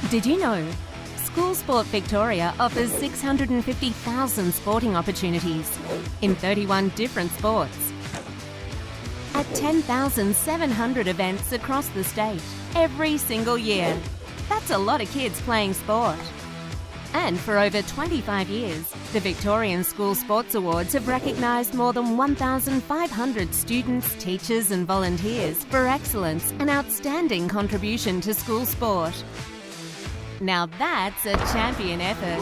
Did you know? School Sport Victoria offers 650,000 sporting opportunities in 31 different sports at 10,700 events across the state every single year. That's a lot of kids playing sport. And for over 25 years, the Victorian School Sports Awards have recognised more than 1,500 students, teachers and volunteers for excellence and outstanding contribution to school sport. Now that's a champion effort.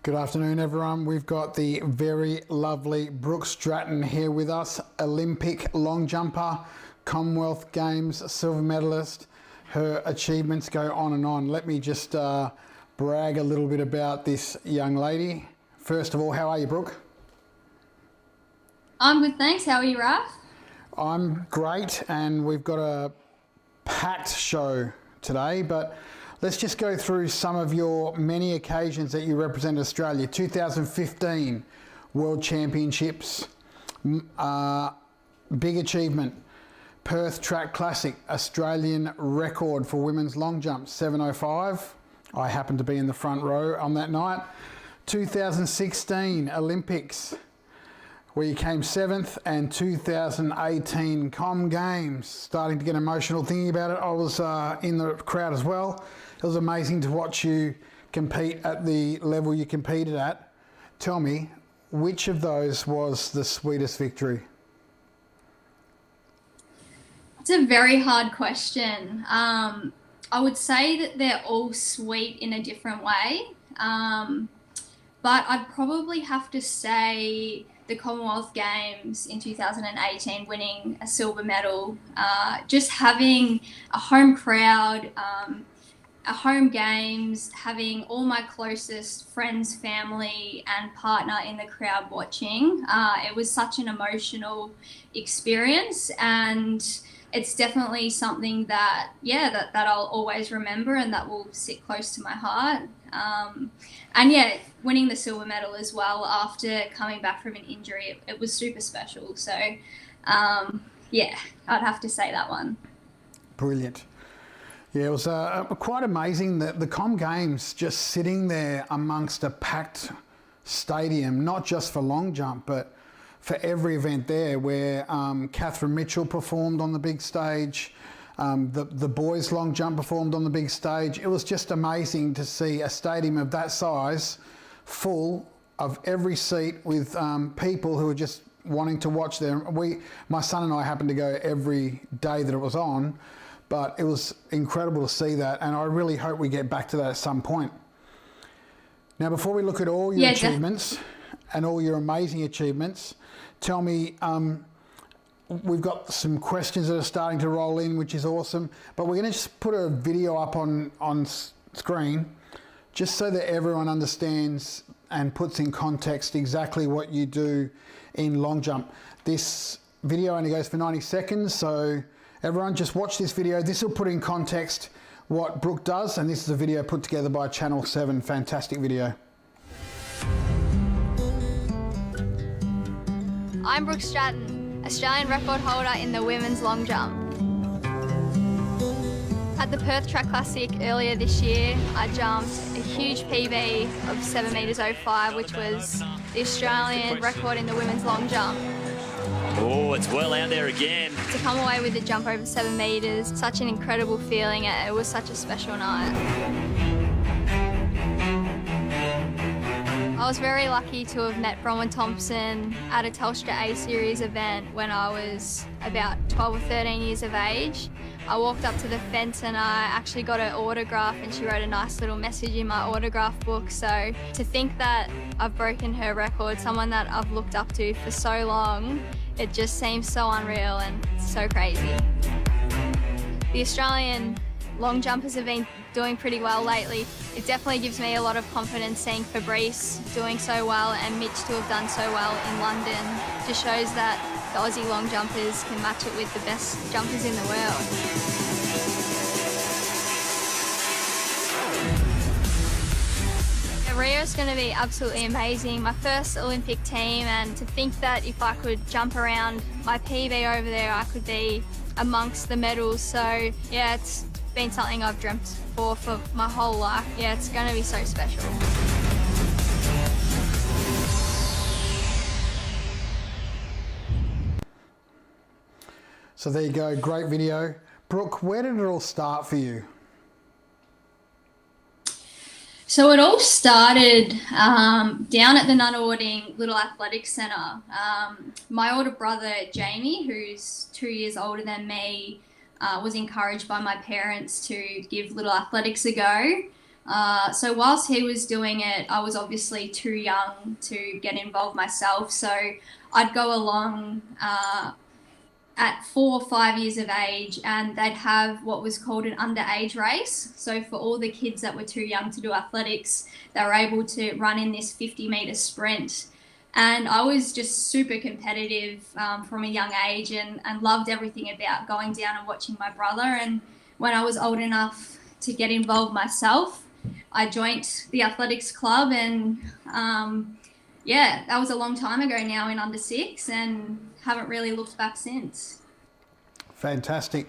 Good afternoon, everyone. We've got the very lovely Brooke Stratton here with us, Olympic long jumper, Commonwealth Games silver medalist. Her achievements go on and on. Let me just brag a little bit about this young lady. First of all, how are you, Brooke? I'm good, thanks. How are you, Raf? I'm great, and we've got a packed show today, but let's just go through some of your many occasions that you represent Australia. 2015 World Championships, big achievement. Perth Track Classic, Australian record for women's long jump, 7:05. I happened to be in the front row on that night. 2016 Olympics, where you came 7th, and 2018 Com Games. Starting to get emotional thinking about it. I was in the crowd as well. It was amazing to watch you compete at the level you competed at. Tell me, which of those was the sweetest victory? It's a very hard question. I would say that they're all sweet in a different way. But I'd probably have to say the Commonwealth Games in 2018, winning a silver medal, just having a home crowd, a home games, having all my closest friends, family and partner in the crowd watching. It was such an emotional experience, and it's definitely something that I'll always remember and that will sit close to my heart. And yeah, winning the silver medal as well after coming back from an injury, it was super special. So yeah, I'd have to say that one. Brilliant. Yeah, it was quite amazing that the Com Games just sitting there amongst a packed stadium, not just for long jump, but for every event there, where Catherine Mitchell performed on the big stage, the boys long jump performed on the big stage. It was just amazing to see a stadium of that size full of every seat with people who were just wanting to watch them. My son and I happened to go every day that it was on, but it was incredible to see that, and I really hope we get back to that at some point. Now, before we look at all your achievements and all your amazing achievements, tell me, we've got some questions that are starting to roll in, which is awesome, but we're going to just put a video up on screen just so that everyone understands and puts in context exactly what you do in long jump. This video only goes for 90 seconds, so everyone just watch this video. This will put in context what Brooke does, and this is a video put together by Channel 7. Fantastic video. I'm Brooke Stratton, Australian record holder in the women's long jump. At the Perth Track Classic earlier this year, I jumped a huge PB of 7.05 meters, which was the Australian record in the women's long jump. Oh, it's well out there again. To come away with a jump over 7 meters, such an incredible feeling. It was such a special night. I was very lucky to have met Bronwyn Thompson at a Telstra A-Series event when I was about 12 or 13 years of age. I walked up to the fence and I actually got her autograph, and she wrote a nice little message in my autograph book. So to think that I've broken her record, someone that I've looked up to for so long, it just seems so unreal and so crazy. The Australian long jumpers have been doing pretty well lately. It definitely gives me a lot of confidence seeing Fabrice doing so well and Mitch to have done so well in London. Just shows that the Aussie long jumpers can match it with the best jumpers in the world. Yeah, Rio's going to be absolutely amazing. My first Olympic team, and to think that if I could jump around my PB over there, I could be amongst the medals. So yeah, it's been something I've dreamt for my whole life. Yeah, it's going to be so special. So there you go, great video. Brooke, where did it all start for you? So it all started down at the Nunawading Little Athletics Centre. My older brother, Jamie, who's 2 years older than me, was encouraged by my parents to give Little Athletics a go. So whilst he was doing it, I was obviously too young to get involved myself. So I'd go along at 4 or 5 years of age, and they'd have what was called an underage race. So for all the kids that were too young to do athletics, they were able to run in this 50-metre sprint. And I was just super competitive from a young age, and loved everything about going down and watching my brother. And when I was old enough to get involved myself, I joined the athletics club, and yeah, that was a long time ago now in under 6, and haven't really looked back since. Fantastic.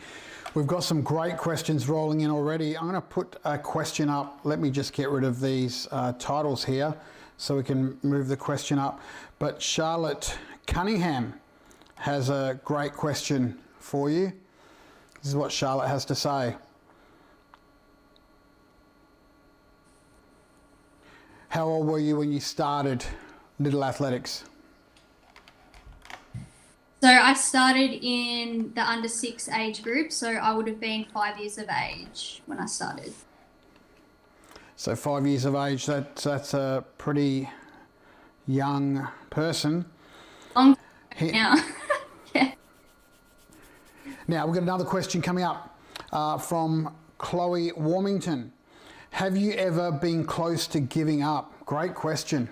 We've got some great questions rolling in already. I'm going to put a question up. Let me just get rid of these titles here so we can move the question up. But Charlotte Cunningham has a great question for you. This is what Charlotte has to say. How old were you when you started Little Athletics? So I started in the under 6 age group, so I would have been 5 years of age when I started. So 5 years of age, that's a pretty young person. Long time now. Yeah. Now we've got another question coming up from Chloe Warmington. Have you ever been close to giving up? Great question.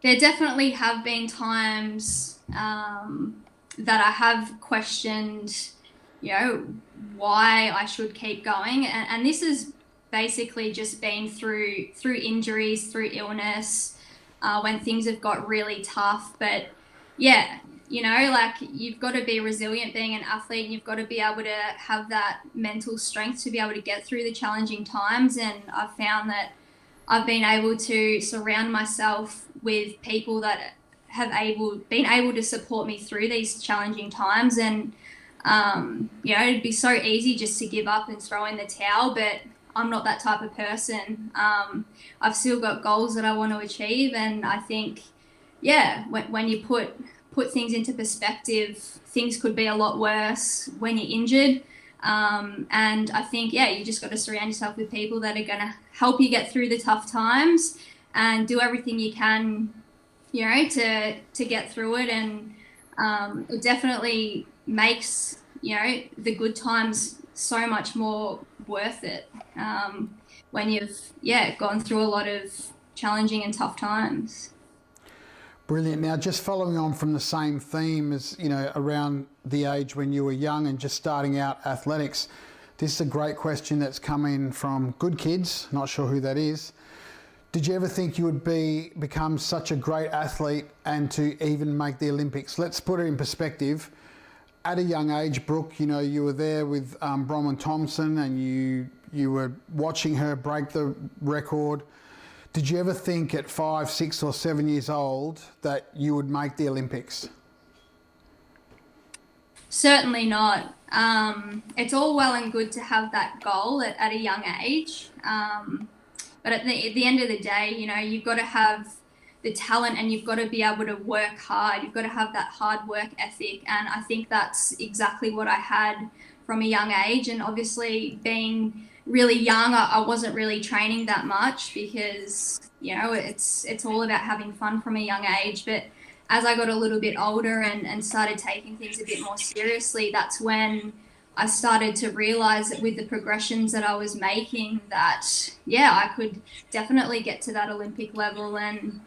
There definitely have been times that I have questioned, why I should keep going. And this has basically just been through injuries, through illness, when things have got really tough. But yeah, you've got to be resilient being an athlete, and you've got to be able to have that mental strength to be able to get through the challenging times. And I've found that I've been able to surround myself with people that have been able to support me through these challenging times. And, it'd be so easy just to give up and throw in the towel, but I'm not that type of person. I've still got goals that I want to achieve. And I think, when you put things into perspective, things could be a lot worse when you're injured. And I think, you just got to surround yourself with people that are going to help you get through the tough times, and do everything you can, to get through it. And it definitely makes, the good times so much more worth it when you've, gone through a lot of challenging and tough times. Brilliant. Now, just following on from the same theme as, around the age when you were young and just starting out athletics, this is a great question that's come in from Good Kids, not sure who that is. Did you ever think you would become such a great athlete and to even make the Olympics? Let's put it in perspective. At a young age, Brooke, you were there with Bronwyn Thompson, and you were watching her break the record. Did you ever think at 5, 6 or 7 years old that you would make the Olympics? Certainly not. It's all well and good to have that goal at a young age. But at the end of the day, you've got to have the talent, and you've got to be able to work hard. You've got to have that hard work ethic. And I think that's exactly what I had from a young age. And obviously being really young, I wasn't really training that much because, it's all about having fun from a young age. But as I got a little bit older and started taking things a bit more seriously, that's when I started to realize that with the progressions that I was making, that, I could definitely get to that Olympic level. And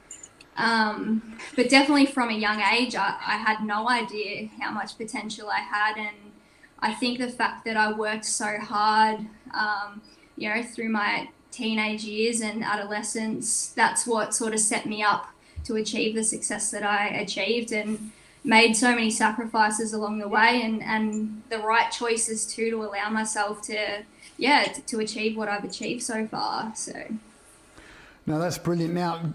but definitely from a young age, I had no idea how much potential I had. And I think the fact that I worked so hard, through my teenage years and adolescence, that's what sort of set me up to achieve the success that I achieved, and made so many sacrifices along the way, and the right choices too, to allow myself to achieve what I've achieved so far. So no, that's brilliant. Now,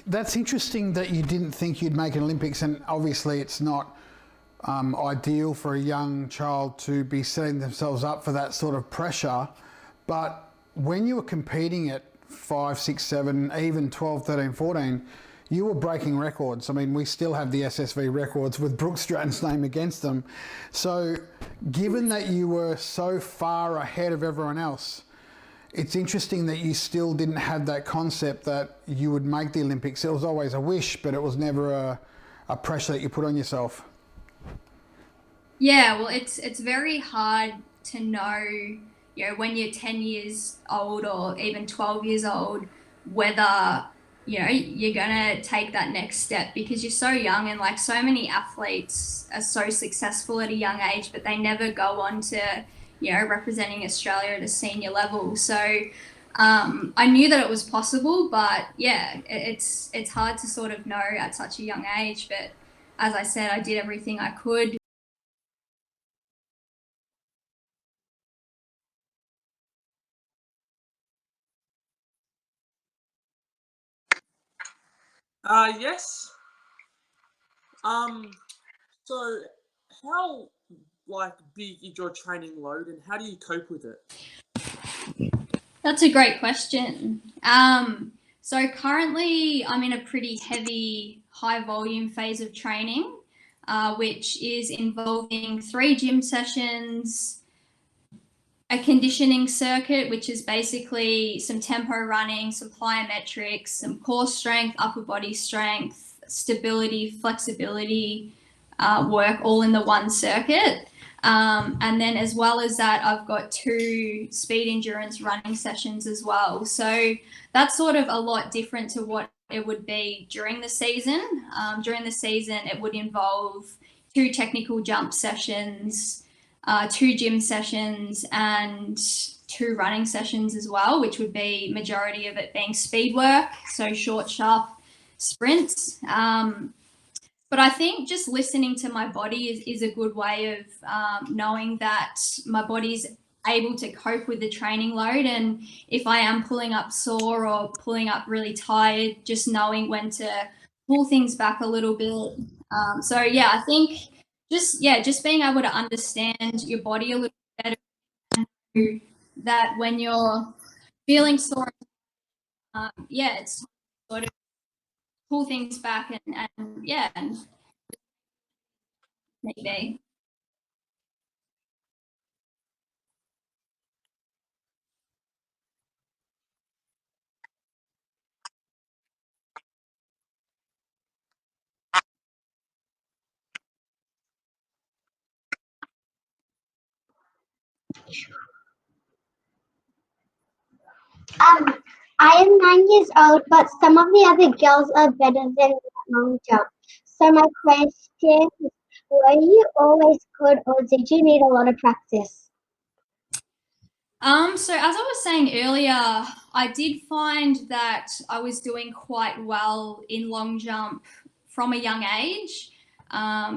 that's interesting that you didn't think you'd make an Olympics, and obviously it's not ideal for a young child to be setting themselves up for that sort of pressure. But when you were competing at 5, 6, 7, even 12, 13, 14, you were breaking records. I mean, we still have the SSV records with Brooke Stratton's name against them. So given that you were so far ahead of everyone else, it's interesting that you still didn't have that concept that you would make the Olympics. It was always a wish, but it was never a pressure that you put on yourself. yeah, well, it's very hard to know, when you're 10 years old or even 12 years old, whether you're gonna take that next step, because you're so young, and like so many athletes are so successful at a young age, but they never go on to representing Australia at a senior level. So I knew that it was possible, but yeah, it's hard to sort of know at such a young age. But as I said, I did everything I could. Yes. So how big is your training load, and how do you cope with it? That's a great question. So currently I'm in a pretty heavy, high volume phase of training, which is involving 3 gym sessions, a conditioning circuit, which is basically some tempo running, some plyometrics, some core strength, upper body strength, stability, flexibility work, all in the one circuit. And then as well as that, I've got 2 speed endurance running sessions as well. So that's sort of a lot different to what it would be during the season. During the season, it would involve 2 technical jump sessions, 2 gym sessions, and 2 running sessions as well, which would be majority of it being speed work, so short, sharp sprints. But I think just listening to my body is a good way of knowing that my body's able to cope with the training load. And if I am pulling up sore or pulling up really tired, just knowing when to pull things back a little bit. So yeah, I think just being able to understand your body a little better, and that when you're feeling sore, it's sort of pull things back and maybe. Um, I am 9 years old, but some of the other girls are better than me at long jump. So my question is, were you always good, or did you need a lot of practice? So as I was saying earlier, I did find that I was doing quite well in long jump from a young age.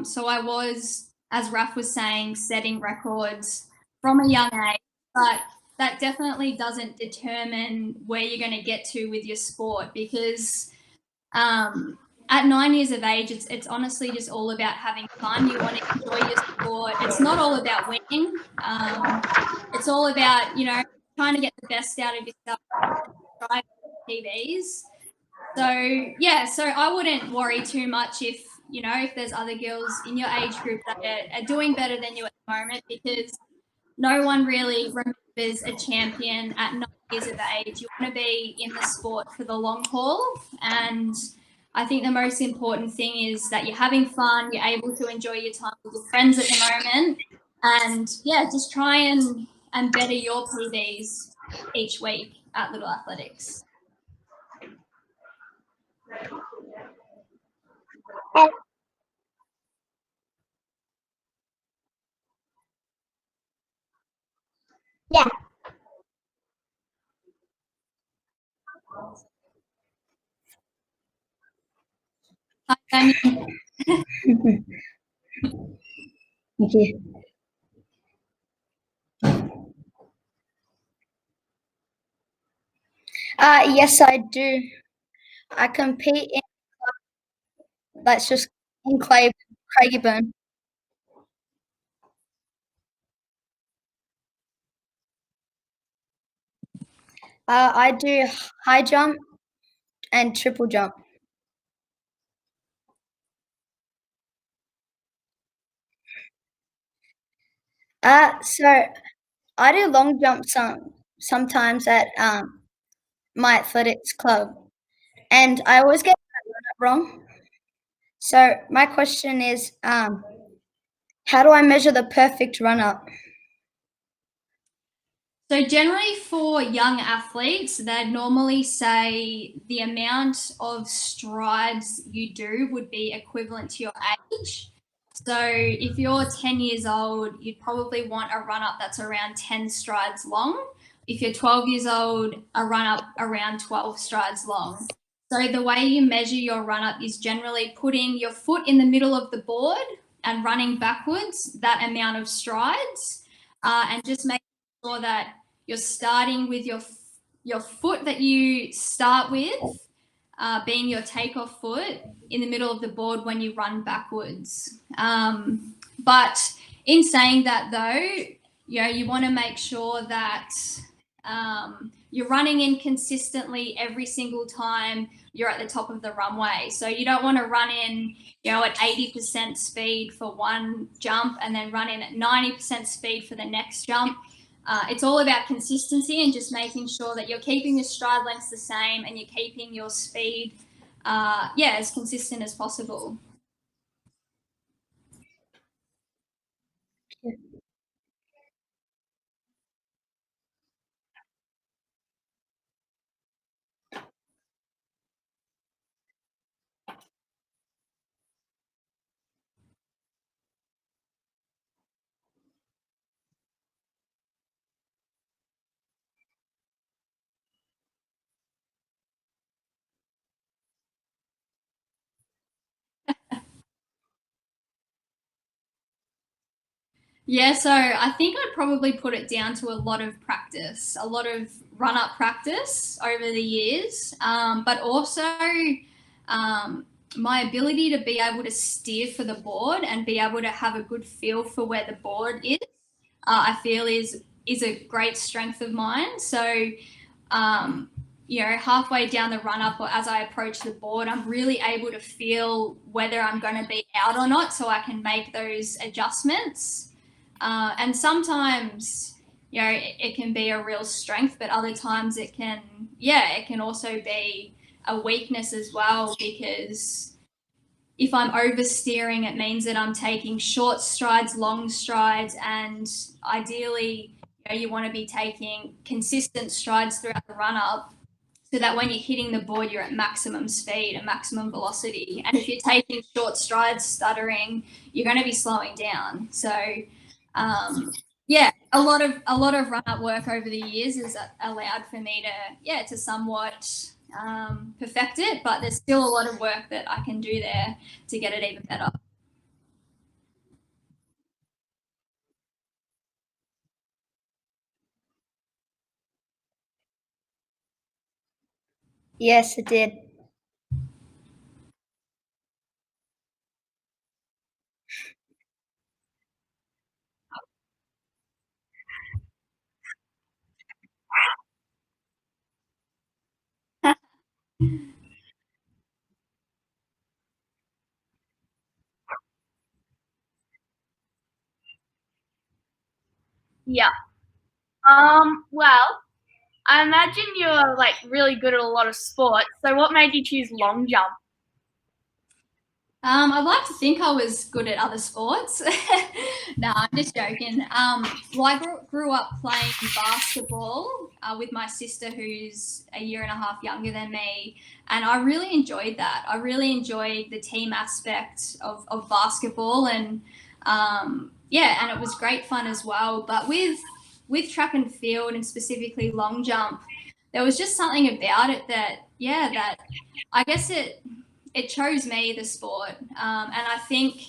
So I was, as Raf was saying, setting records from a young age, but that definitely doesn't determine where you're going to get to with your sport, because at 9 years of age, it's honestly just all about having fun. You want to enjoy your sport. It's not all about winning. It's all about, trying to get the best out of yourself, try TVs. So I wouldn't worry too much if there's other girls in your age group that are doing better than you at the moment, because no one really remembers a champion at 9 years of age. You want to be in the sport for the long haul. And I think the most important thing is that you're having fun, you're able to enjoy your time with your friends at the moment. And just try and better your PBs each week at Little Athletics. And yeah, Hi, Daniel. Thank you. Yes, I do. I compete in that's just in Craigieburn. I do high jump and triple jump. So I do long jump sometimes at my athletics club, and I always get that wrong. So my question is, how do I measure the perfect run up? So generally for young athletes, they'd normally say the amount of strides you do would be equivalent to your age. So if you're 10 years old, you'd probably want a run up that's around 10 strides long. If you're 12 years old, a run up around 12 strides long. So the way you measure your run up is generally putting your foot in the middle of the board and running backwards that amount of strides, and just making sure that you're starting with your foot that you start with being your takeoff foot in the middle of the board when you run backwards. But in saying that, though, you want to make sure that you're running in consistently every single time you're at the top of the runway. So you don't want to run in, at 80% speed for one jump and then run in at 90% speed for the next jump. It's all about consistency and just making sure that you're keeping your stride lengths the same and you're keeping your speed, as consistent as possible. Yeah, so I think I'd probably put it down to a lot of practice, a lot of run up practice over the years, but also my ability to be able to steer for the board and be able to have a good feel for where the board is, I feel is a great strength of mine. So, halfway down the run up or as I approach the board, I'm really able to feel whether I'm going to be out or not so I can make those adjustments. And sometimes, it can be a real strength, but other times it can also be a weakness as well, because if I'm oversteering, it means that I'm taking short strides, long strides, and ideally, you want to be taking consistent strides throughout the run up so that when you're hitting the board, you're at maximum speed and maximum velocity. And if you're taking short strides, stuttering, you're going to be slowing down. So, a lot of run up work over the years has allowed for me to somewhat perfect it, but there's still a lot of work that I can do there to get it even better. Yes, it did. Yeah. Well, I imagine you're like really good at a lot of sports. So what made you choose long jump? I'd like to think I was good at other sports. No, I'm just joking. Well, I grew up playing basketball with my sister, who's a year and a half younger than me, and I really enjoyed that. I really enjoyed the team aspect of basketball, and and it was great fun as well. But with track and field, and specifically long jump, there was just something about it that I guess it chose me, the sport. And I think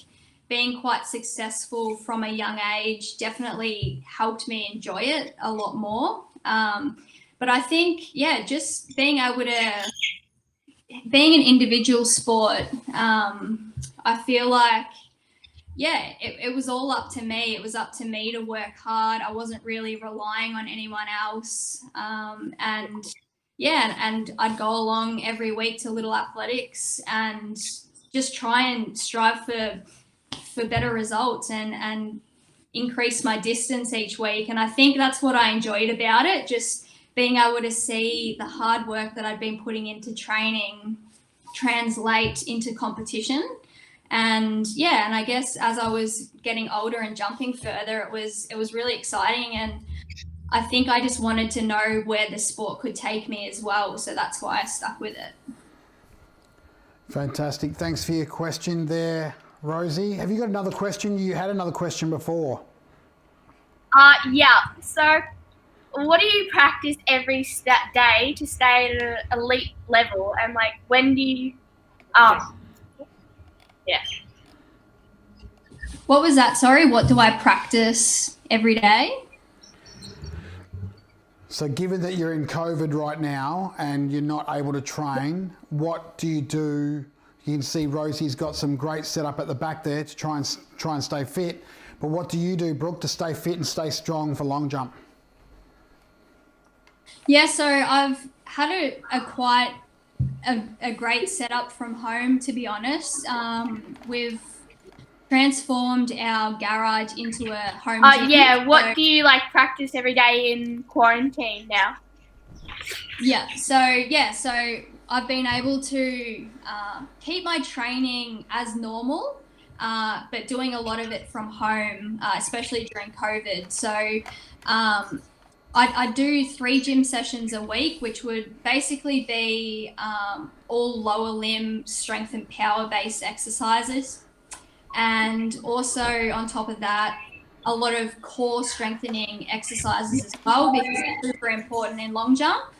being quite successful from a young age definitely helped me enjoy it a lot more. But I think, just being able to, being an individual sport, I feel like, it was all up to me. It was up to me to work hard. I wasn't really relying on anyone else. And I'd go along every week to Little Athletics and just try and strive for better results and increase my distance each week. And I think that's what I enjoyed about it, just being able to see the hard work that I'd been putting into training translate into competition. And I guess as I was getting older and jumping further, it was really exciting, and I think I just wanted to know where the sport could take me as well, so that's why I stuck with it. Fantastic. Thanks for your question there, Rosie. Have you got another question? You had another question before. Yeah. So, what do you practice every day to stay at an elite level, and like when do you? Yeah. What was that? Sorry, what do I practice every day? So given that you're in COVID right now and you're not able to train, what do you do? You can see Rosie's got some great setup at the back there to try and stay fit. But what do you do, Brooke, to stay fit and stay strong for long jump? Yeah, so I've had a quite a great setup from home, to be honest. We've transformed our garage into a home gym. Yeah, what do you like practice every day in quarantine now? So I've been able to keep my training as normal, but doing a lot of it from home, especially during COVID. So I do 3 gym sessions a week, which would basically be all lower limb strength and power based exercises. And also on top of that, a lot of core strengthening exercises as well, because it's super important in long jump.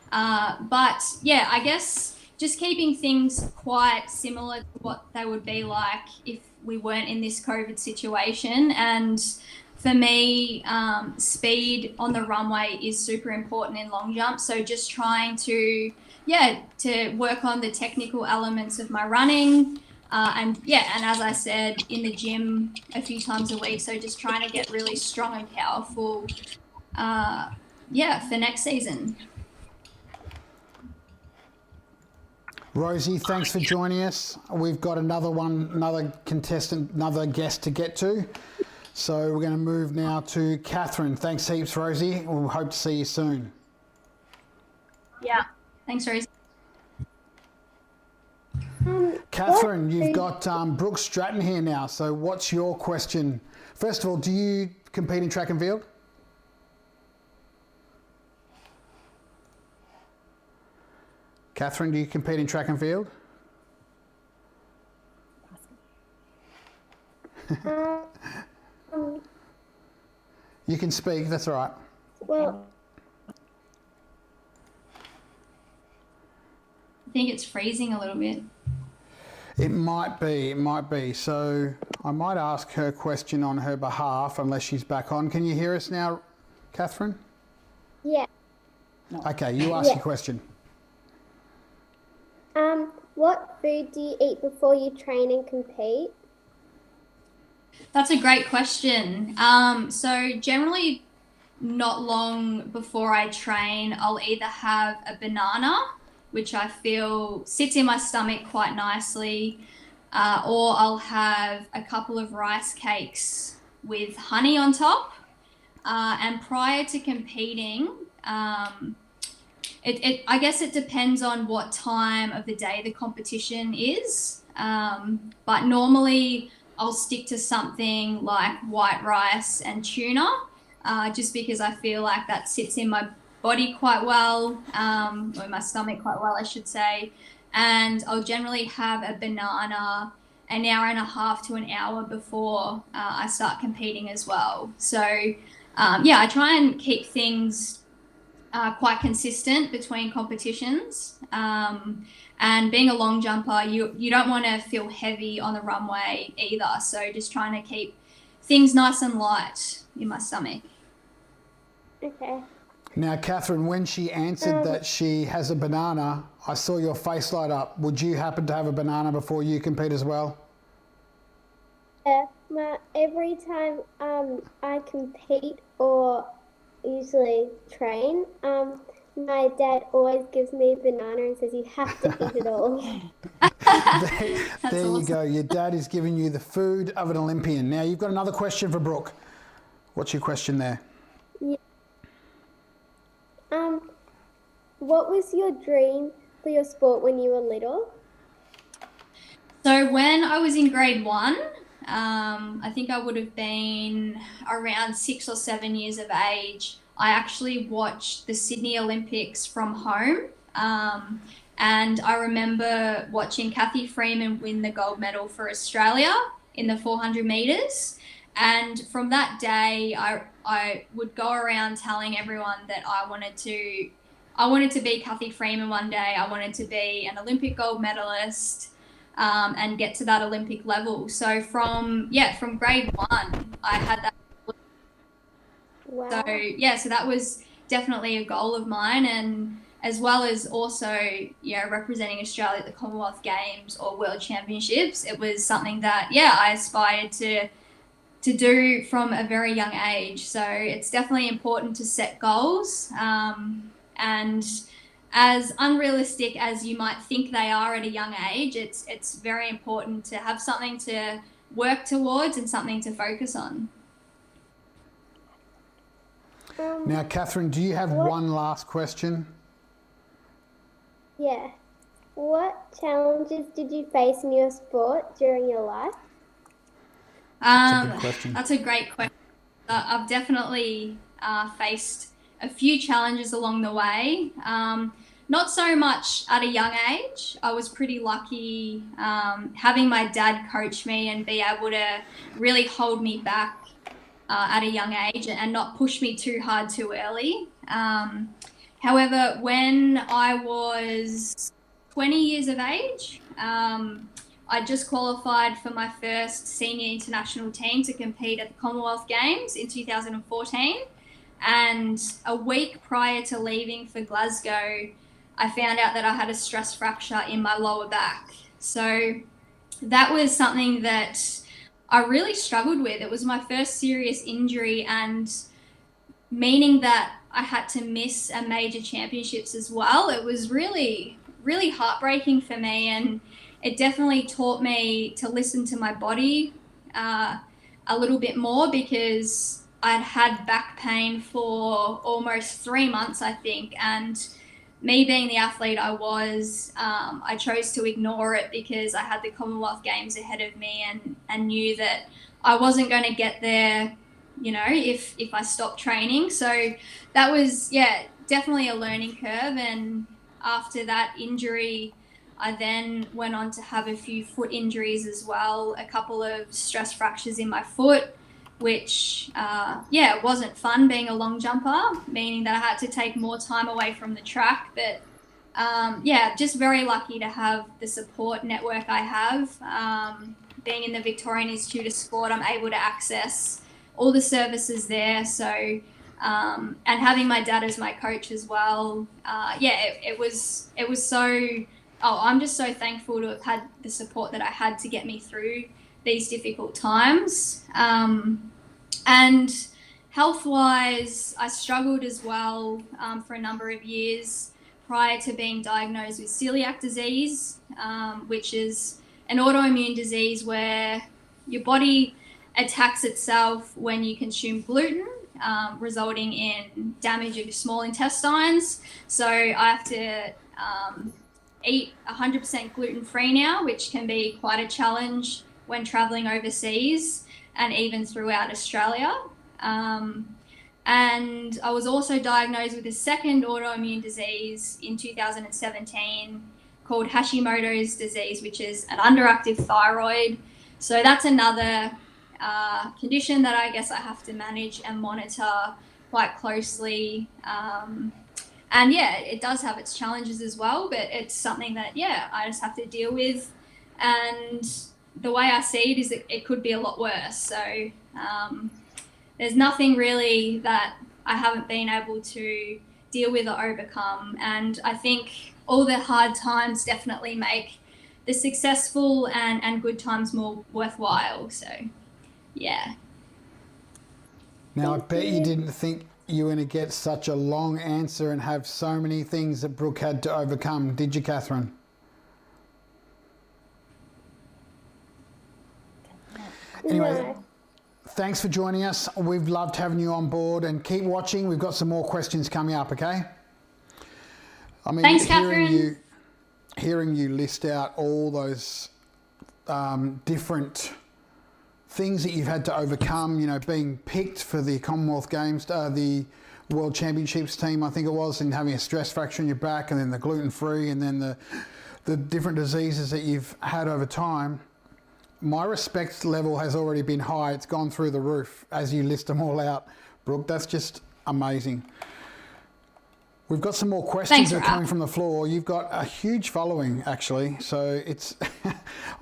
But I guess just keeping things quite similar to what they would be like if we weren't in this COVID situation. And for me, speed on the runway is super important in long jump. So just trying to work on the technical elements of my running. And as I said, in the gym a few times a week. So just trying to get really strong and powerful, for next season. Rosie, thanks for joining us. We've got another contestant, another guest to get to. So we're going to move now to Catherine. Thanks heaps, Rosie. We'll hope to see you soon. Yeah. Thanks, Rosie. Catherine, you've got Brooke Stratton here now. So what's your question? First of all, do you compete in track and field? Catherine, do you compete in track and field? You can speak, that's all right. Well, I think it's freezing a little bit. It might be. So I might ask her question on her behalf unless she's back on. Can you hear us now, Catherine? yeah. Okay, you ask your question. What food do you eat before you train and compete? That's a great question. So generally, not long before I train, I'll either have a banana, which I feel sits in my stomach quite nicely, or I'll have a couple of rice cakes with honey on top. And prior to competing, I guess it depends on what time of the day the competition is. But normally I'll stick to something like white rice and tuna, just because I feel like that sits in my body quite well, or in my stomach quite well, I should say. And I'll generally have a banana an hour and a half to an hour before I start competing as well. So I try and keep things quite consistent between competitions. And being a long jumper, you don't want to feel heavy on the runway either. So just trying to keep things nice and light in my stomach. Okay. Now, Catherine, when she answered that she has a banana, I saw your face light up. Would you happen to have a banana before you compete as well? Every time I compete or usually train, my dad always gives me a banana and says you have to eat it all. There you go. Your dad is giving you the food of an Olympian. Now, you've got another question for Brooke. What's your question there? Yeah. What was your dream for your sport when you were little? So when I was in grade 1, I think I would have been around 6 or 7 years of age. I actually watched the Sydney Olympics from home. And I remember watching Cathy Freeman win the gold medal for Australia in the 400 metres. And from that day, I would go around telling everyone that I wanted to be Cathy Freeman one day. I wanted to be an Olympic gold medalist. And get to that Olympic level. So from grade 1, I had that. Wow. So that was definitely a goal of mine, and as well as also representing Australia at the Commonwealth Games or World Championships. It was something that I aspired to do from a very young age. So it's definitely important to set goals, and as unrealistic as you might think they are at a young age, it's very important to have something to work towards and something to focus on. Now, Catherine, do you have one last question? Yeah. What challenges did you face in your sport during your life? That's a good question. That's a great question. I've definitely faced a few challenges along the way. Not so much at a young age. I was pretty lucky having my dad coach me and be able to really hold me back at a young age and not push me too hard too early. However, when I was 20 years of age, I just qualified for my first senior international team to compete at the Commonwealth Games in 2014. And a week prior to leaving for Glasgow, I found out that I had a stress fracture in my lower back. So that was something that I really struggled with. It was my first serious injury, and meaning that I had to miss a major championships as well. It was really, really heartbreaking for me, and it definitely taught me to listen to my body a little bit more, because I'd had back pain for almost 3 months, I think, and me being the athlete I was, I chose to ignore it because I had the Commonwealth Games ahead of me and knew that I wasn't going to get there, if I stopped training. So that was, definitely a learning curve. And after that injury, I then went on to have a few foot injuries as well, a couple of stress fractures in my foot, which, it wasn't fun being a long jumper, meaning that I had to take more time away from the track. But, just very lucky to have the support network I have. Being in the Victorian Institute of Sport, I'm able to access all the services there. So, and having my dad as my coach as well, it was so, I'm just so thankful to have had the support that I had to get me through these difficult times. And health-wise, I struggled as well for a number of years prior to being diagnosed with celiac disease, which is an autoimmune disease where your body attacks itself when you consume gluten, resulting in damage of your small intestines. So I have to eat 100% gluten-free now, which can be quite a challenge when traveling overseas and even throughout Australia. And I was also diagnosed with a second autoimmune disease in 2017 called Hashimoto's disease, which is an underactive thyroid. So that's another condition that I guess I have to manage and monitor quite closely. And yeah, it does have its challenges as well, but it's something that, yeah, I just have to deal with. And the way I see it is that it could be a lot worse. So there's nothing really that I haven't been able to deal with or overcome. And I think all the hard times definitely make the successful and good times more worthwhile. So, yeah. Now, I bet you didn't think you were going to get such a long answer and have so many things that Brooke had to overcome, did you, Catherine? Anyway, thanks for joining us. We've loved having you on board, and keep watching. We've got some more questions coming up, okay? I mean, Thanks, Catherine. Hearing you list out all those different things that you've had to overcome, you know, being picked for the Commonwealth Games, the World Championships team, I think it was, and having a stress fracture in your back, and then the gluten-free, and then the different diseases that you've had over time. My respect level has already been high. It's gone through the roof as you list them all out, Brooke. That's just amazing. We've got some more questions that are coming from the floor. You've got a huge following, actually. So it's,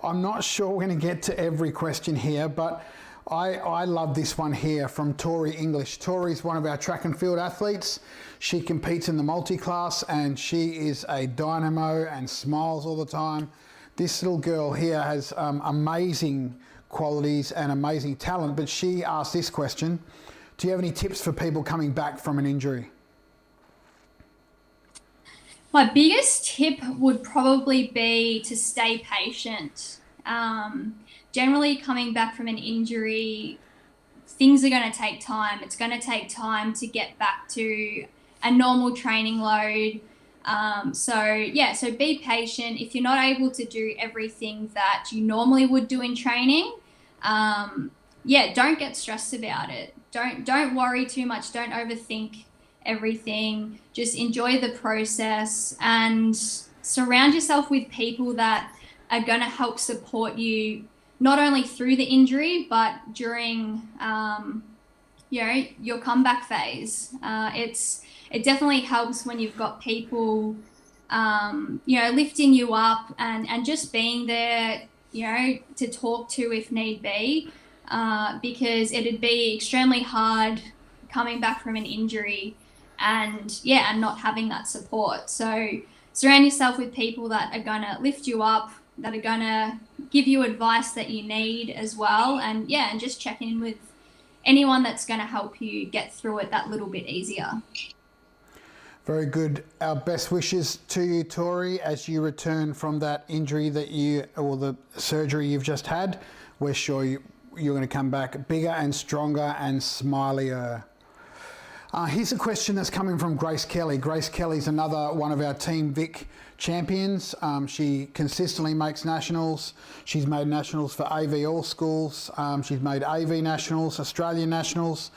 I'm not sure we're going to get to every question here, but I love this one here from Tori English. Tori's one of our track and field athletes. She competes in the multi-class and she is a dynamo and smiles all the time. This little girl here has amazing qualities and amazing talent, but she asked this question: do you have any tips for people coming back from an injury? My biggest tip would probably be to stay patient. Generally, coming back from an injury, things are going to take time. It's going to take time to get back to a normal training load. So be patient. If you're not able to do everything that you normally would do in training, don't get stressed about it. Don't worry too much. Don't overthink everything. Just enjoy the process and surround yourself with people that are going to help support you, not only through the injury, but during, your comeback phase. It definitely helps when you've got people, lifting you up and just being there, to talk to if need be, because it'd be extremely hard coming back from an injury and not having that support. So surround yourself with people that are going to lift you up, that are going to give you advice that you need as well. And just check in with anyone that's going to help you get through it that little bit easier. Very good. Our best wishes to you, Tori, as you return from that injury or the surgery you've just had. We're sure you're going to come back bigger and stronger and smilier. Here's a question that's coming from Grace Kelly. Grace Kelly's another one of our Team Vic champions. She consistently makes nationals. She's made nationals for AV All Schools. She's made AV nationals, Australian nationals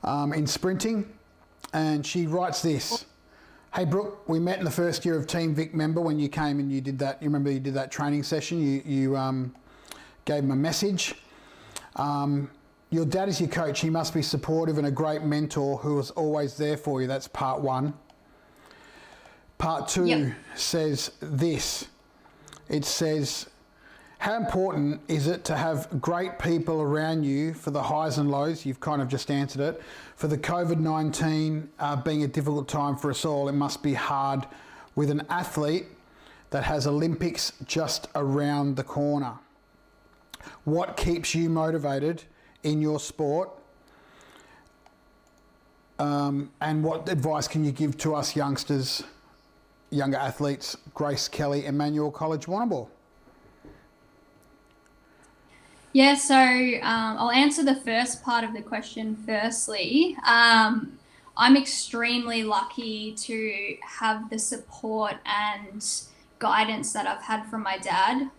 in sprinting. And she writes this: hey Brooke, we met in the first year of Team Vic member when you came and you did that. You remember you did that training session. You gave him a message. Your dad is your coach. He must be supportive and a great mentor who is always there for you. That's part one. Part two says this. It says, how important is it to have great people around you for the highs and lows? You've kind of just answered it. For the COVID-19 being a difficult time for us all, it must be hard with an athlete that has Olympics just around the corner. What keeps you motivated in your sport? And what advice can you give to us younger athletes? Grace Kelly, Emmanuel College, Warrnambool. Yeah, so I'll answer the first part of the question firstly. I'm extremely lucky to have the support and guidance that I've had from my dad.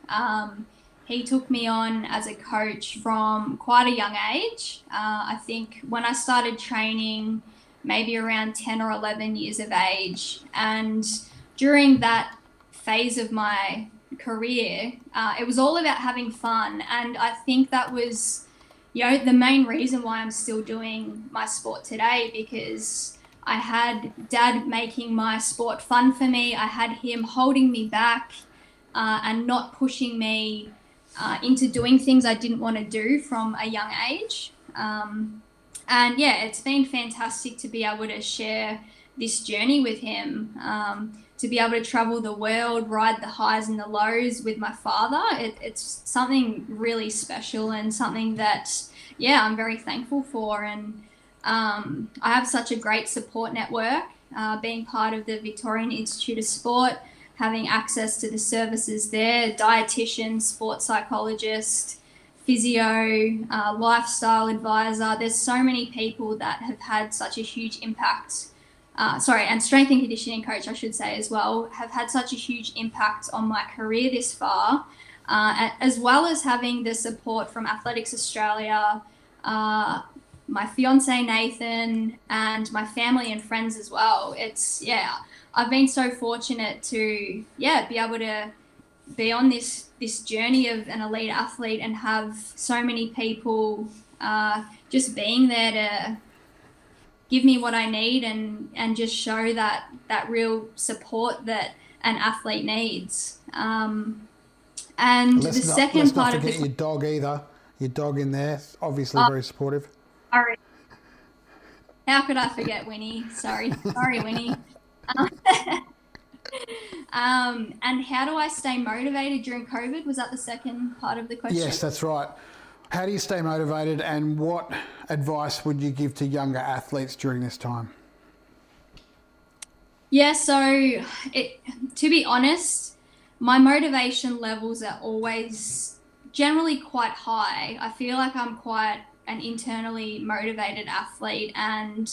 He took me on as a coach from quite a young age. I think when I started training, maybe around 10 or 11 years of age. And during that phase of my career, it was all about having fun. And I think that was, the main reason why I'm still doing my sport today, because I had Dad making my sport fun for me. I had him holding me back and not pushing me into doing things I didn't want to do from a young age. And yeah, it's been fantastic to be able to share this journey with him, to be able to travel the world, ride the highs and the lows with my father. It's something really special and something that, yeah, I'm very thankful for. And I have such a great support network, being part of the Victorian Institute of Sport, having access to the services there, dietitian, sports psychologist, physio, lifestyle advisor. There's so many people that have had such a huge impact. And strength and conditioning coach, I should say as well, have had such a huge impact on my career this far, as well as having the support from Athletics Australia, my fiance Nathan, and my family and friends as well. I've been so fortunate to be able to be on this journey of an elite athlete and have so many people just being there to give me what I need and just show that real support that an athlete needs. And let's not forget your dog either. Your dog in there, obviously very supportive. Sorry. How could I forget Winnie? Sorry, Winnie. And how do I stay motivated during COVID? Was that the second part of the question? Yes, that's right. How do you stay motivated, and what advice would you give to younger athletes during this time? Yeah, so to be honest, my motivation levels are always generally quite high. I feel like I'm quite an internally motivated athlete, and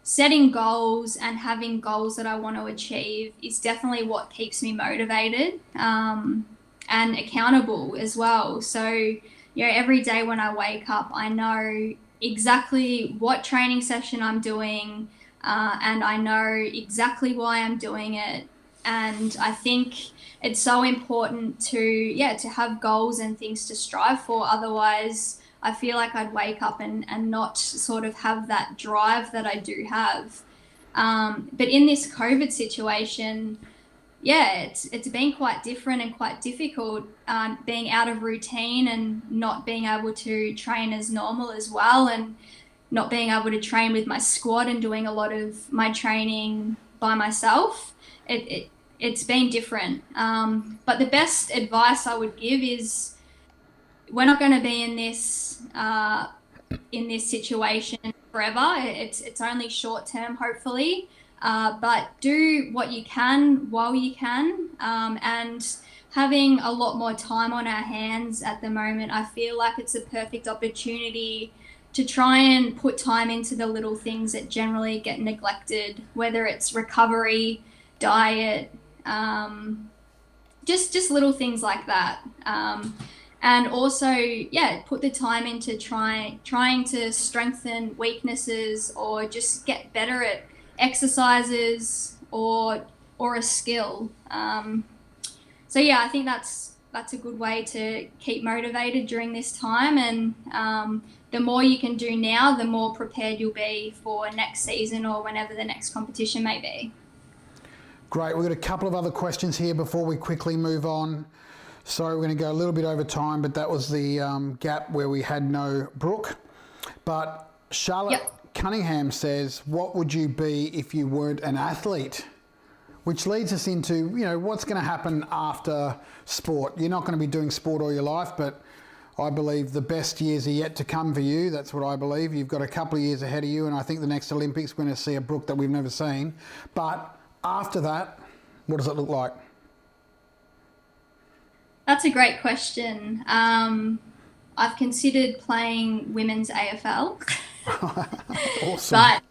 setting goals and having goals that I want to achieve is definitely what keeps me motivated and accountable as well. So, every day when I wake up, I know exactly what training session I'm doing, and I know exactly why I'm doing it. And I think it's so important to have goals and things to strive for. Otherwise, I feel like I'd wake up and not sort of have that drive that I do have. But in this COVID situation, it's been quite different and quite difficult, being out of routine and not being able to train as normal as well, and not being able to train with my squad and doing a lot of my training by myself. It's been different. But the best advice I would give is, we're not going to be in this situation forever. It's only short term, hopefully. But do what you can while you can, and having a lot more time on our hands at the moment, I feel like it's a perfect opportunity to try and put time into the little things that generally get neglected, whether it's recovery, diet, just little things like that. And also, put the time into trying to strengthen weaknesses, or just get better at exercises or a skill. I think that's a good way to keep motivated during this time. And the more you can do now, the more prepared you'll be for next season or whenever the next competition may be. Great. We've got a couple of other questions here before we quickly move on. Sorry, we're going to go a little bit over time, but that was the gap where we had no Brooke. But Charlotte Cunningham says, what would you be if you weren't an athlete? Which leads us into, what's going to happen after sport. You're not going to be doing sport all your life, but I believe the best years are yet to come for you. That's what I believe. You've got a couple of years ahead of you, and I think the next Olympics we're going to see a Brooke that we've never seen. But after that, what does it look like? That's a great question. I've considered playing women's AFL. Awesome.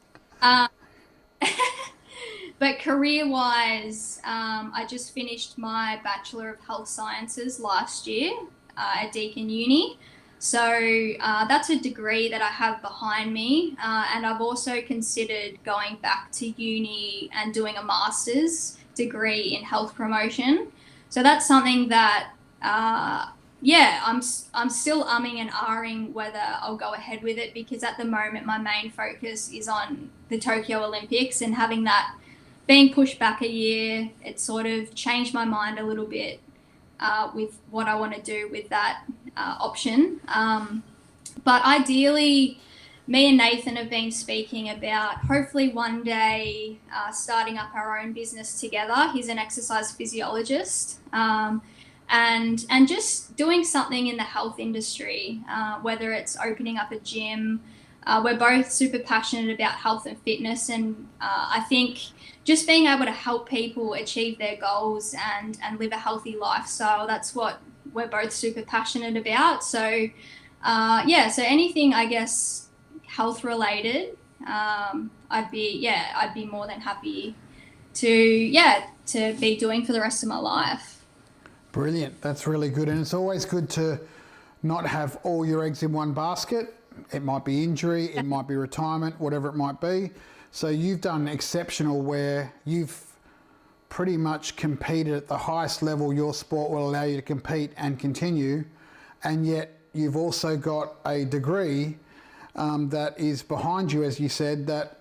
But career-wise, I just finished my Bachelor of Health Sciences last year at Deakin Uni. So that's a degree that I have behind me. And I've also considered going back to uni and doing a master's degree in health promotion. So that's something that yeah, I'm still umming and ahhing whether I'll go ahead with it, because at the moment my main focus is on the Tokyo Olympics, and having that being pushed back a year, it sort of changed my mind a little bit with what I want to do with that option. But ideally, me and Nathan have been speaking about hopefully one day starting up our own business together. He's an exercise physiologist. And just doing something in the health industry, whether it's opening up a gym. We're both super passionate about health and fitness, and I think just being able to help people achieve their goals and live a healthy lifestyle, that's what we're both super passionate about. So so anything, I guess, health related, I'd be more than happy to be doing for the rest of my life. Brilliant. That's really good. And it's always good to not have all your eggs in one basket. It might be injury, it might be retirement, whatever it might be. So you've done exceptional where you've pretty much competed at the highest level your sport will allow you to compete and continue. And yet you've also got a degree that is behind you, as you said, that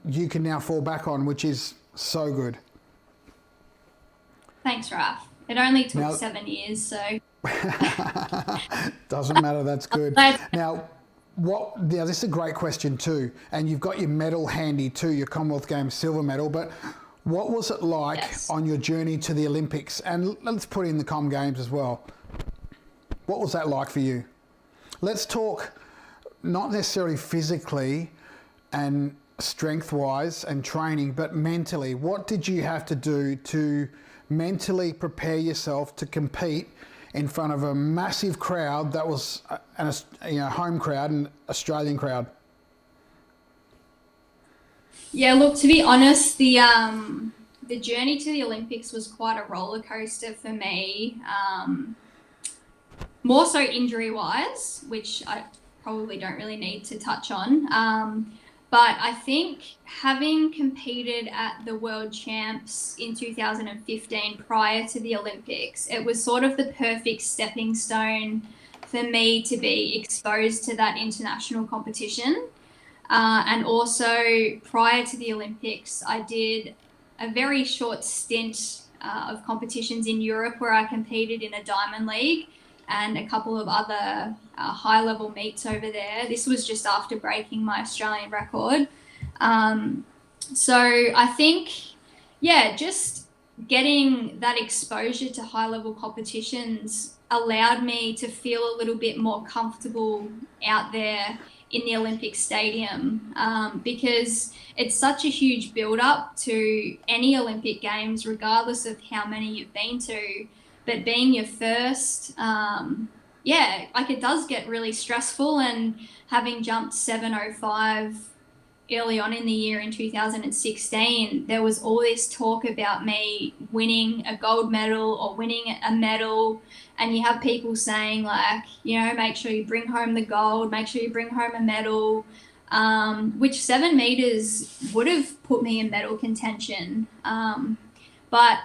you can now fall back on, which is so good. Thanks, Raf. It only took 7 years, so. Doesn't matter, that's good. Now, this is a great question too, and you've got your medal handy too, your Commonwealth Games silver medal, but what was it like on your journey to the Olympics? And let's put in the Com Games as well. What was that like for you? Let's talk not necessarily physically and strength-wise and training, but mentally. What did you have to do to mentally prepare yourself to compete in front of a massive crowd that was a home crowd and Australian crowd? Yeah, look, to be honest, the journey to the Olympics was quite a roller coaster for me. More so injury-wise, which I probably don't really need to touch on. But I think having competed at the World Champs in 2015 prior to the Olympics, it was sort of the perfect stepping stone for me to be exposed to that international competition. And also prior to the Olympics, I did a very short stint of competitions in Europe where I competed in a Diamond League and a couple of other high-level meets over there. This was just after breaking my Australian record. So I think, just getting that exposure to high-level competitions allowed me to feel a little bit more comfortable out there in the Olympic Stadium, because it's such a huge build-up to any Olympic Games, regardless of how many you've been to. But being your first, it does get really stressful. And having jumped 7:05 early on in the year in 2016, there was all this talk about me winning a gold medal or winning a medal. And you have people saying make sure you bring home the gold, make sure you bring home a medal, which 7 meters would have put me in medal contention. But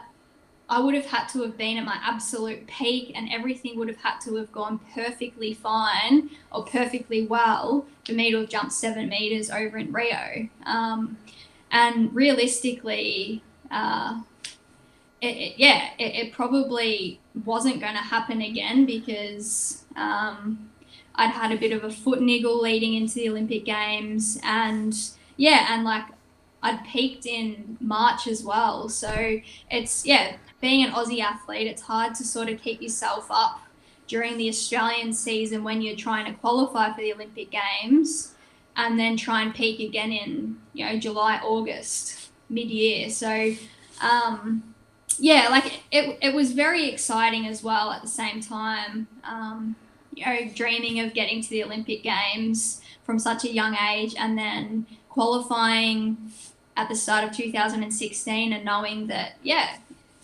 I would have had to have been at my absolute peak, and everything would have had to have gone perfectly fine or perfectly well for me to have jumped 7 meters over in Rio. And realistically, it probably wasn't going to happen again, because I'd had a bit of a foot niggle leading into the Olympic Games, and I'd peaked in March as well. So it's, being an Aussie athlete, it's hard to sort of keep yourself up during the Australian season when you're trying to qualify for the Olympic Games, and then try and peak again in, July, August, mid-year. So, it was very exciting as well at the same time, dreaming of getting to the Olympic Games from such a young age, and then qualifying at the start of 2016 and knowing that,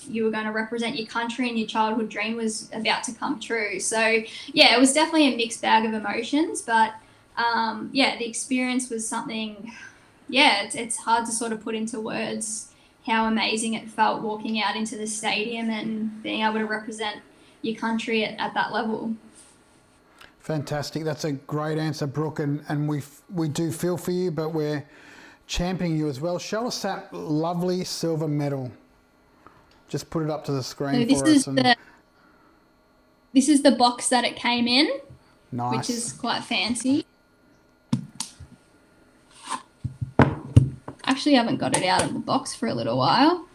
you were going to represent your country and your childhood dream was about to come true. So, it was definitely a mixed bag of emotions, but, the experience was something, it's hard to sort of put into words how amazing it felt walking out into the stadium and being able to represent, your country at that level. Fantastic. That's a great answer, Brooke, and we do feel for you, but we're championing you as well. Show us that lovely silver medal. Just put it up to the screen So for us. this is the box that it came in, Nice. which is quite fancy. Actually, haven't got it out of the box for a little while.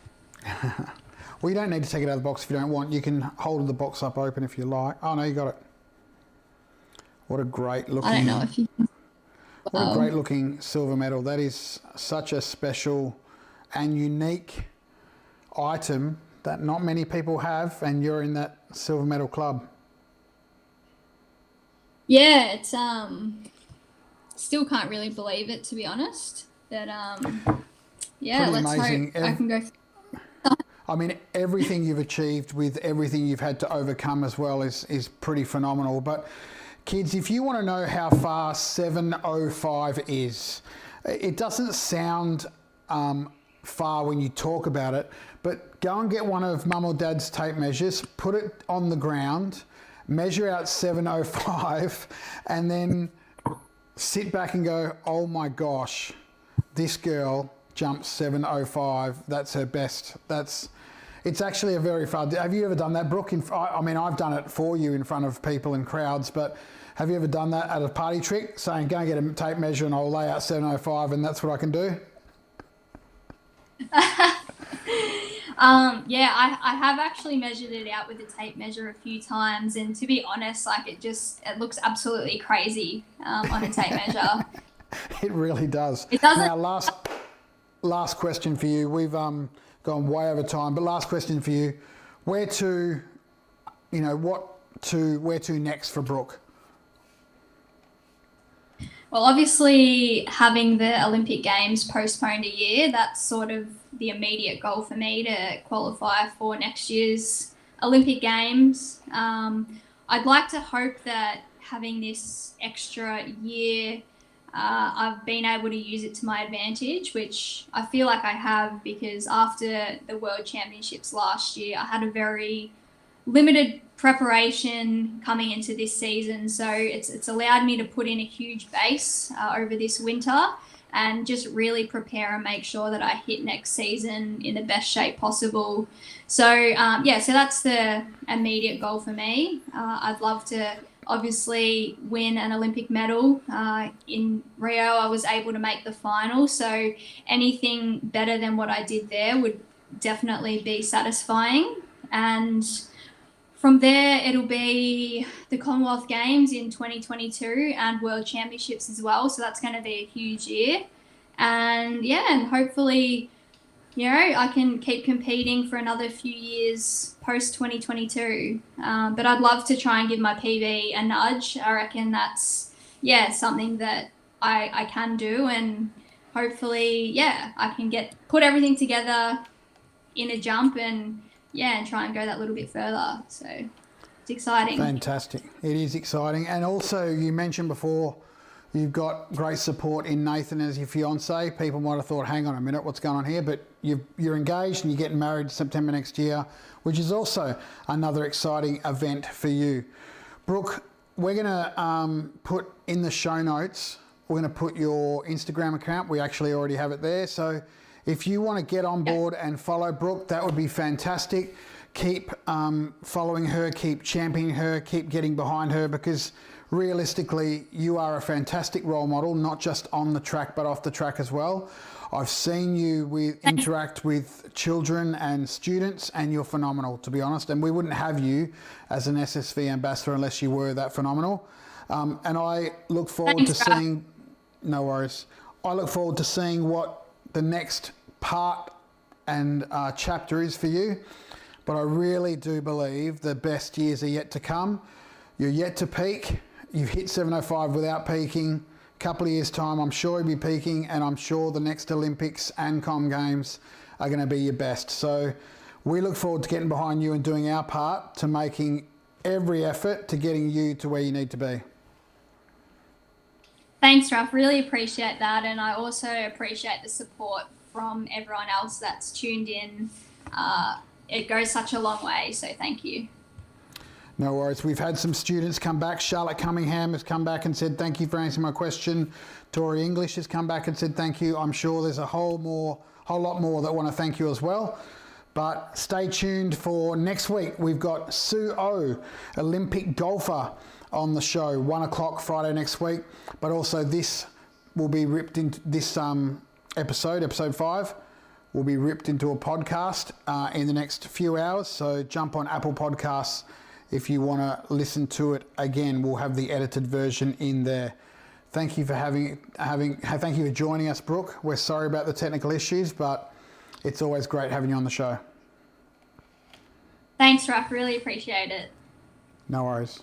Well, you don't need to take it out of the box if you don't want. You can hold the box up open if you like. Oh, no, you got it. What a great looking... I don't know if you can... What a great looking silver medal. That is such a special and unique item that not many people have, and you're in that silver medal club. Yeah, it's still can't really believe it, to be honest. But yeah, Pretty let's amazing. hope I can go. I mean, everything you've achieved with everything you've had to overcome as well is pretty phenomenal. But kids, if you want to know how far 7:05 is, it doesn't sound far when you talk about it, but go and get one of mum or dad's tape measures, put it on the ground, measure out 7:05, and then sit back and go, oh my gosh, this girl jumped 7:05. That's her best. It's actually a very fun. Have you ever done that, Brooke? I mean, I've done it for you in front of people in crowds, but have you ever done that at a party trick, saying, go and get a tape measure and I'll lay out 7:05 and that's what I can do? Yeah, I have actually measured it out with a tape measure a few times, and to be honest, like it looks absolutely crazy on a tape measure. It really does. It doesn't. Now, last question for you. We've gone way over time, but last question for you. Where to next for Brooke? Well, obviously, having the Olympic Games postponed a year, that's sort of the immediate goal for me to qualify for next year's Olympic Games. I'd like to hope that having this extra year, I've been able to use it to my advantage, which I feel like I have, because after the World Championships last year, I had a very limited preparation coming into this season, so it's allowed me to put in a huge base over this winter and just really prepare and make sure that I hit next season in the best shape possible. So so that's the immediate goal for me. I'd love to obviously win an Olympic medal. In Rio, I was able to make the final, so anything better than what I did there would definitely be satisfying. And from there, it'll be the Commonwealth Games in 2022 and World Championships as well. So that's going to be a huge year. And and hopefully, I can keep competing for another few years post 2022. But I'd love to try and give my PB a nudge. I reckon that's, something that I can do. And hopefully, I can put everything together in a jump and try and go that little bit further. So it's exciting. Fantastic. It is exciting. And also, you mentioned before, you've got great support in Nathan as your fiance. People might have thought, hang on a minute, what's going on here? But you're engaged and you're getting married September next year, which is also another exciting event for you. Brooke, we're going to put in the show notes, we're going to put your Instagram account. We actually already have it there. So if you want to get on board and follow Brooke, that would be fantastic. Keep following her, keep championing her, keep getting behind her, because realistically, you are a fantastic role model, not just on the track, but off the track as well. I've seen you interact with children and students, and you're phenomenal, to be honest. And we wouldn't have you as an SSV ambassador unless you were that phenomenal. And I look forward to seeing, no worries. I look forward to seeing what the next part and chapter is for you, but I really do believe the best years are yet to come. You're yet to peak. You've hit 7:05 without peaking. A couple of years' time, I'm sure you'll be peaking, and I'm sure the next Olympics and Com Games are going to be your best. So we look forward to getting behind you and doing our part to making every effort to getting you to where you need to be. Thanks, Ralph. Really appreciate that. And I also appreciate the support from everyone else that's tuned in. It goes such a long way, so thank you. No worries. We've had some students come back. Charlotte Cunningham has come back and said, thank you for answering my question. Tori English has come back and said, thank you. I'm sure there's a whole lot more that want to thank you as well. But stay tuned for next week. We've got Sue O, Olympic golfer, on the show, 1 o'clock Friday next week. But also this will be ripped into this episode 5, will be ripped into a podcast in the next few hours. So jump on Apple Podcasts if you want to listen to it again. We'll have the edited version in there. Thank you for thank you for joining us, Brooke. We're sorry about the technical issues, but it's always great having you on the show. Thanks, Raph. Really appreciate it. No worries.